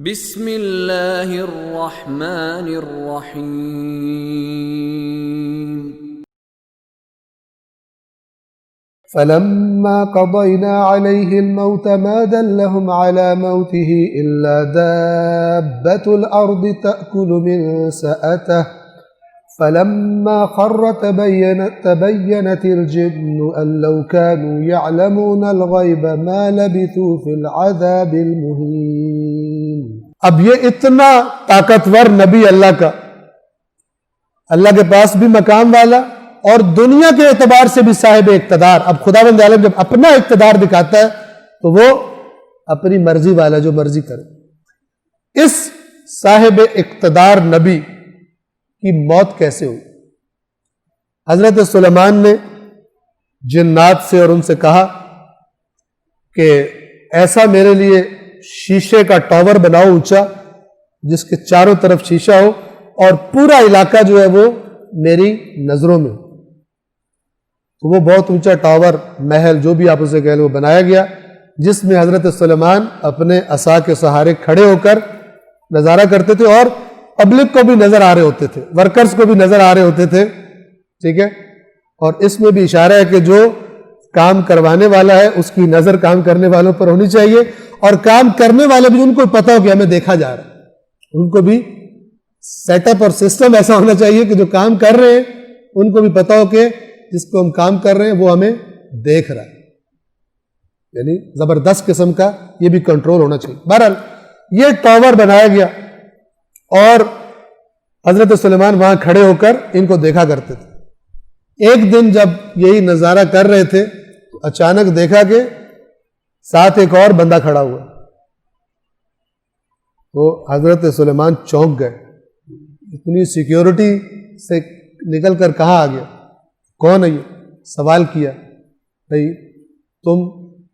بسم اللہ الرحمن الرحیم فلما قضينا عليه الموت ما دلهم على موته إلا دابة الأرض تأكل من سأته فلما خر تبينت الجن أن لو كانوا يعلمون الغيب ما لبثوا في العذاب المهين۔ اب یہ اتنا طاقتور نبی اللہ کا، اللہ کے پاس بھی مقام والا اور دنیا کے اعتبار سے بھی صاحب اقتدار۔ اب خداوند عالم جب اپنا اقتدار دکھاتا ہے تو وہ اپنی مرضی والا جو مرضی کرے۔ اس صاحب اقتدار نبی کی موت کیسے ہوئی؟ حضرت سلیمان نے جنات سے اور ان سے کہا کہ ایسا میرے لیے شیشے کا ٹاور بناؤ اونچا، جس کے چاروں طرف شیشہ ہو اور پورا علاقہ جو ہے وہ میری نظروں میں۔ تو وہ بہت اونچا ٹاور، محل، جو بھی آپ اسے کہہ لیں، وہ بنایا گیا، جس میں حضرت سلیمان اپنے عصا کے سہارے کھڑے ہو کر نظارہ کرتے تھے اور پبلک کو بھی نظر آ رہے ہوتے تھے، ورکرز کو بھی نظر آ رہے ہوتے تھے، ٹھیک ہے۔ اور اس میں بھی اشارہ ہے کہ جو کام کروانے والا ہے اس کی نظر کام کرنے والوں پر ہونی چاہیے، اور کام کرنے والے بھی ان کو پتہ ہو کہ ہمیں دیکھا جا رہا ہے، ان کو بھی سیٹ اپ اور سسٹم ایسا ہونا چاہیے کہ جو کام کر رہے ہیں ان کو بھی پتہ ہو کہ جس کو ہم کام کر رہے ہیں وہ ہمیں دیکھ رہا ہے، یعنی زبردست قسم کا یہ بھی کنٹرول ہونا چاہیے۔ بہرحال یہ ٹاور بنایا گیا اور حضرت سلیمان وہاں کھڑے ہو کر ان کو دیکھا کرتے تھے۔ ایک دن جب یہی نظارہ کر رہے تھے تو اچانک دیکھا کہ ساتھ ایک اور بندہ کھڑا ہوا، تو حضرت سلیمان چونک گئے، اتنی سیکیورٹی سے نکل کر کہاں آ گیا، کون ہے یہ؟ سوال کیا، بھئی تم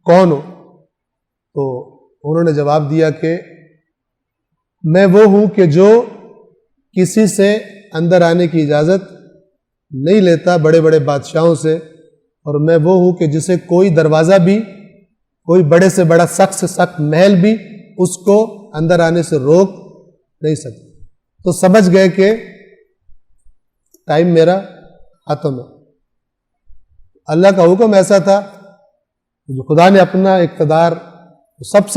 کون ہو؟ تو انہوں نے جواب دیا کہ میں وہ ہوں کہ جو کسی سے اندر آنے کی اجازت نہیں لیتا بڑے بڑے بادشاہوں سے، اور میں وہ ہوں کہ جسے کوئی دروازہ بھی، کوئی بڑے سے بڑا سخت سے سخت محل بھی اس کو اندر آنے سے روک نہیں سکتا۔ تو سمجھ گئے کہ ٹائم میرا ختم ہے۔ اللہ کا حکم ایسا تھا، جو خدا نے اپنا اقتدار، سب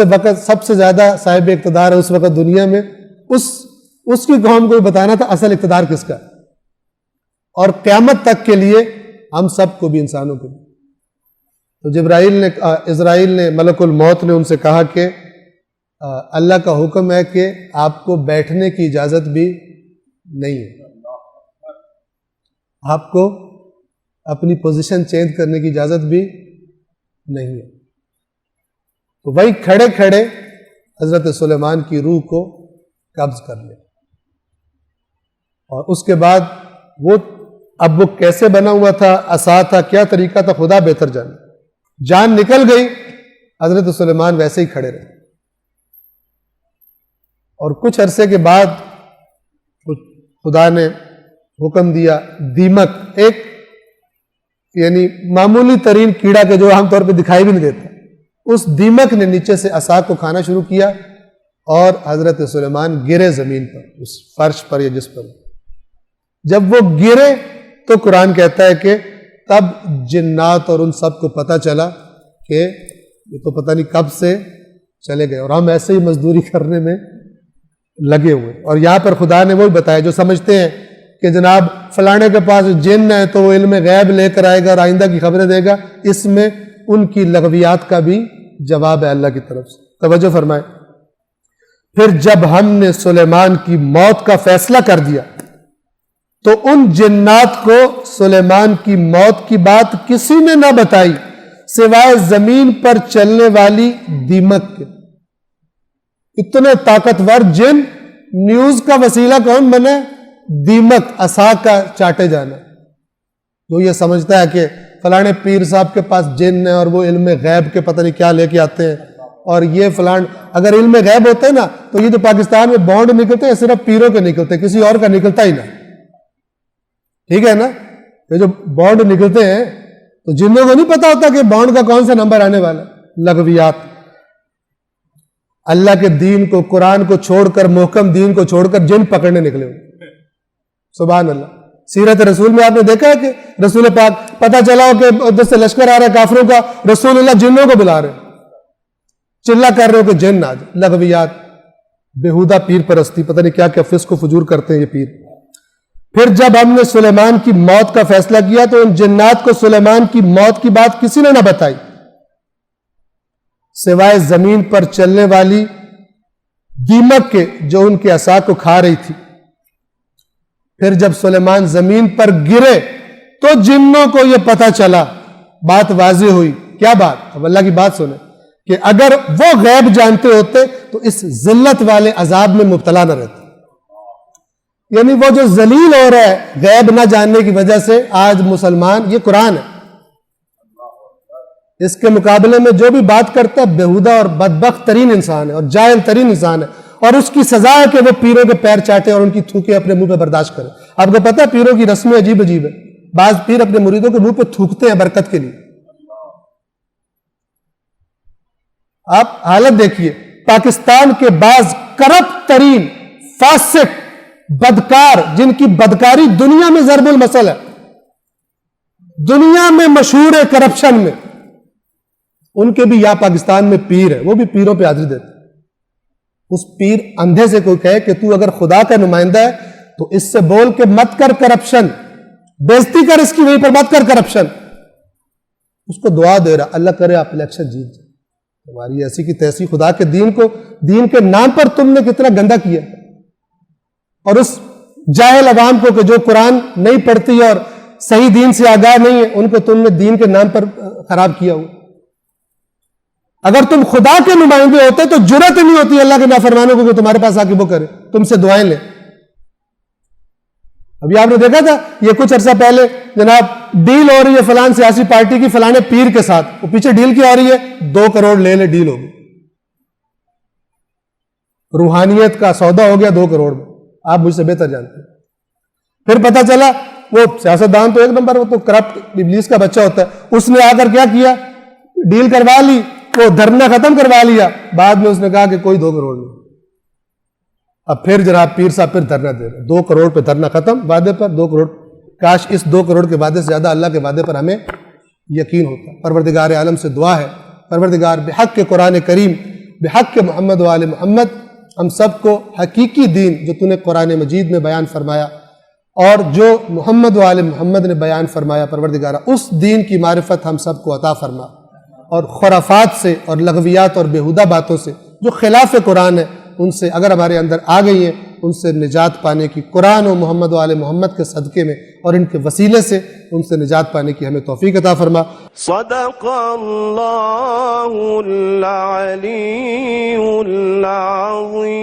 سے زیادہ صاحب اقتدار ہے اس وقت دنیا میں، اس کی قوم کو بتانا تھا اصل اقتدار کس کا، اور قیامت تک کے لیے ہم سب کو بھی، انسانوں کو بھی۔ تو اسرائیل نے، ملک الموت نے ان سے کہا کہ اللہ کا حکم ہے کہ آپ کو بیٹھنے کی اجازت بھی نہیں ہے، آپ کو اپنی پوزیشن چینج کرنے کی اجازت بھی نہیں ہے۔ تو وہی کھڑے کھڑے حضرت سلیمان کی روح کو قبض کر لیا، اور اس کے بعد وہ کیسے بنا ہوا تھا، عصا تھا، کیا طریقہ تھا، خدا بہتر جانے۔ جان نکل گئی، حضرت سلیمان ویسے ہی کھڑے رہے، اور کچھ عرصے کے بعد خدا نے حکم دیا، دیمک، ایک یعنی معمولی ترین کیڑا کے جو عام طور پہ دکھائی بھی نہیں دیتا، اس دیمک نے نیچے سے عصا کو کھانا شروع کیا، اور حضرت سلیمان گرے زمین پر، اس فرش پر یا جس پر۔ جب وہ گرے تو قرآن کہتا ہے کہ تب جنات اور ان سب کو پتہ چلا کہ یہ تو پتہ نہیں کب سے چلے گئے، اور ہم ایسے ہی مزدوری کرنے میں لگے ہوئے۔ اور یہاں پر خدا نے وہی بتایا جو سمجھتے ہیں کہ جناب فلانے کے پاس جن ہے تو وہ علم غیب لے کر آئے گا اور آئندہ کی خبریں دے گا، اس میں ان کی لغویات کا بھی جواب ہے اللہ کی طرف سے۔ توجہ فرمائے، پھر جب ہم نے سلیمان کی موت کا فیصلہ کر دیا تو ان جنات کو سلیمان کی موت کی بات کسی نے نہ بتائی سوائے زمین پر چلنے والی دیمک کے۔ اتنے طاقتور جن، نیوز کا وسیلہ کون بنے؟ دیمک، عصا کا چاٹے جانا۔ جو یہ سمجھتا ہے کہ فلانے پیر صاحب کے پاس جن ہے اور وہ علم غیب کے پتہ نہیں کیا لے کے آتے ہیں، اور یہ فلان، اگر علم غیب ہوتے نا تو یہ جو پاکستان میں بانڈ نکلتے ہیں صرف پیروں کے نکلتے، کسی اور کا نکلتا ہی نہ، ٹھیک ہے نا؟ یہ جو بانڈ نکلتے ہیں تو جنوں کو نہیں پتا ہوتا کہ بانڈ کا کون سا نمبر آنے والا، لغویات۔ اللہ کے دین کو، قرآن کو چھوڑ کر، محکم دین کو چھوڑ کر جن پکڑنے نکلے ہوئے. سبحان اللہ. سیرت رسول میں آپ نے دیکھا ہے کہ رسول پاک پتہ چلا ہو کہ ادھر سے لشکر آ رہا ہے کافروں کا، رسول اللہ جنوں کو بلا رہے، چلا کر رہے ہو کہ جن آج. لغویات، بےہودہ پیر پرستی، پتہ نہیں کیا کیا فسق و فجور کرتے ہیں یہ پیر. پھر جب ہم نے سلیمان کی موت کا فیصلہ کیا تو ان جنات کو سلیمان کی موت کی بات کسی نے نہ بتائی سوائے زمین پر چلنے والی دیمک کے جو ان کے عصا کو کھا رہی تھی. پھر جب سلیمان زمین پر گرے تو جنوں کو یہ پتہ چلا، بات واضح ہوئی. کیا بات؟ اب اللہ کی بات سنیں کہ اگر وہ غیب جانتے ہوتے تو اس ذلت والے عذاب میں مبتلا نہ رہتے. یعنی وہ جو ذلیل ہو رہا ہے غیب نہ جاننے کی وجہ سے آج مسلمان، یہ قرآن ہے، اس کے مقابلے میں جو بھی بات کرتا ہے بےہودہ اور بدبخت ترین انسان ہے اور جاہل ترین انسان ہے، اور اس کی سزا ہے کہ وہ پیروں کے پیر چاٹے اور ان کی تھوکے اپنے منہ پہ برداشت کرے. آپ کو پتہ ہے پیروں کی رسمیں عجیب عجیب ہے. بعض پیر اپنے مریدوں کے منہ پہ تھوکتے ہیں برکت کے لیے. آپ حالت دیکھیے، پاکستان کے بعض کرپٹ ترین فاسق بدکار، جن کی بدکاری دنیا میں ضرب المثل ہے، دنیا میں مشہور ہے کرپشن میں، ان کے بھی یہاں پاکستان میں پیر ہے، وہ بھی پیروں پہ حاضری دیتے. اس پیر اندھے سے کوئی کہے کہ تو اگر خدا کا نمائندہ ہے تو اس سے بول کے مت کر کرپشن، بےزتی کر اس کی، وہیں پر مت کر کرپشن. اس کو دعا دے رہا، اللہ کرے آپ الیکشن جیت جائیں. تمہاری ایسی کی تیسی خدا کے دین کو، دین کے نام پر تم نے کتنا گندا کیا. اور اس جاہل عوام کو کہ جو قرآن نہیں پڑھتی اور صحیح دین سے آگاہ نہیں ہے، ان کو تم نے دین کے نام پر خراب کیا ہوا. اگر تم خدا کے نمائندے ہوتے تو جرأت نہیں ہوتی اللہ کے نافرمانوں کو کہ تمہارے پاس آ کے وہ کرے، تم سے دعائیں لیں. ابھی آپ نے دیکھا تھا یہ کچھ عرصہ پہلے جناب ڈیل ہو رہی ہے فلان سیاسی پارٹی کی فلانے پیر کے ساتھ، وہ پیچھے ڈیل کی ہو رہی ہے 2 کروڑ لے لے ڈیل ہوگی. روحانیت کا سودا ہو گیا 2 کروڑ میں. آپ مجھ سے بہتر جانتے ہیں. پھر پتہ چلا وہ سیاستدان تو ایک نمبر، وہ تو کرپٹ ابلیس کا بچہ ہوتا ہے، اس نے آ کر کیا کیا، ڈیل کروا لی، وہ دھرنا ختم کروا لیا. بعد میں اس نے کہا کہ کوئی 2 کروڑ نہیں. اب پھر جناب پیر صاحب پھر دھرنا دے رہے، 2 کروڑ پہ دھرنا ختم، وعدے پر 2 کروڑ. کاش اس 2 کروڑ کے وعدے سے زیادہ اللہ کے وعدے پر ہمیں یقین ہوتا. پروردگار عالم سے دعا ہے، پروردگار بحق کے قرآن کریم، بحق کے محمد و آل محمد، ہم سب کو حقیقی دین جو تو نے قرآن مجید میں بیان فرمایا اور جو محمد و آل محمد نے بیان فرمایا، پروردگارہ اس دین کی معرفت ہم سب کو عطا فرما، اور خرافات سے اور لغویات اور بےہودہ باتوں سے جو خلاف قرآن ہے ان سے اگر ہمارے اندر آ گئی ہیں، ان سے نجات پانے کی، قرآن و محمد و آل محمد کے صدقے میں اور ان کے وسیلے سے ان سے نجات پانے کی ہمیں توفیق عطا فرما. صدق اللہ العلی العظیم.